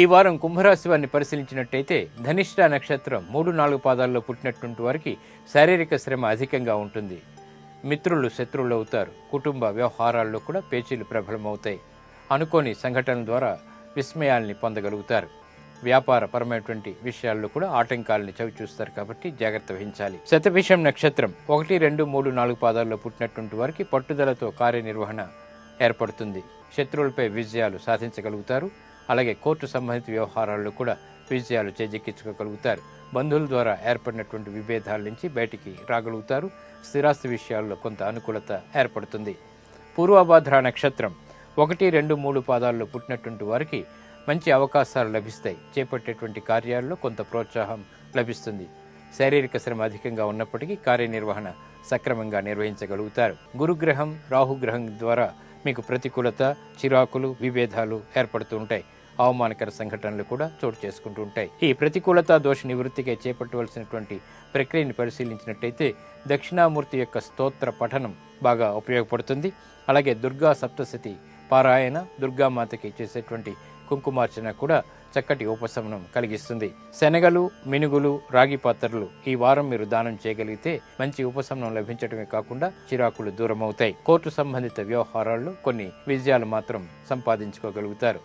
ఈ వారం కుంభరాశి వారిని పరిశీలించినట్టయితే ధనిష్ట నక్షత్రం 3-4 పాదాల్లో పుట్టినటువంటి వారికి శారీరక శ్రమ అధికంగా ఉంటుంది. మిత్రులు శత్రువులు అవుతారు. కుటుంబ వ్యవహారాల్లో కూడా పేచీలు ప్రబలమవుతాయి. అనుకోని సంఘటనల ద్వారా విస్మయాల్ని పొందగలుగుతారు. వ్యాపారపరమైనటువంటి విషయాల్లో కూడా ఆటంకాలని చవిచూస్తారు కాబట్టి జాగ్రత్త వహించాలి. శతభిషం నక్షత్రం 1, 2, 3, 4 పాదాల్లో పుట్టినటువంటి వారికి పట్టుదలతో కార్యనిర్వహణ ఏర్పడుతుంది. శత్రువులపై విజయాలు సాధించగలుగుతారు. అలాగే కోర్టు సంబంధిత వ్యవహారాల్లో కూడా విజయాలు చేజెక్కించుకోగలుగుతారు. బంధువుల ద్వారా ఏర్పడినటువంటి విభేదాల నుంచి బయటికి రాగలుగుతారు. స్థిరాస్తి విషయాల్లో కొంత అనుకూలత ఏర్పడుతుంది. పూర్వభాద్ర నక్షత్రం 1, 2, 3 పాదాల్లో పుట్టినటువంటి వారికి మంచి అవకాశాలు లభిస్తాయి. చేపట్టేటువంటి కార్యాల్లో కొంత ప్రోత్సాహం లభిస్తుంది. శారీరక శ్రమ అధికంగా ఉన్నప్పటికీ కార్యనిర్వహణ సక్రమంగా నిర్వహించగలుగుతారు. గురుగ్రహం రాహుగ్రహం ద్వారా మీకు ప్రతికూలత, చిరాకులు, విభేదాలు ఏర్పడుతూ ఉంటాయి. అవమానకర సంఘటనలు కూడా చోటు చేసుకుంటూ ఉంటాయి. ఈ ప్రతికూలత దోష నివృత్తికై చేపట్టవలసినటువంటి ప్రక్రియని పరిశీలించినట్టయితే దక్షిణామూర్తి యొక్క స్తోత్ర పఠనం బాగా ఉపయోగపడుతుంది. అలాగే దుర్గా సప్తశతి పారాయణ, దుర్గామాతకి చేసేటువంటి కుంకుమార్చన కూడా చక్కటి ఉపశమనం కలిగిస్తుంది. శనగలు, మినుగులు, రాగి పాత్రలు ఈ వారం మీరు దానం చేయగలిగితే మంచి ఉపశమనం లభించడమే కాకుండా చిరాకులు దూరమవుతాయి. కోర్టు సంబంధిత వ్యవహారాల్లో కొన్ని విజయాలు మాత్రం సంపాదించుకోగలుగుతారు.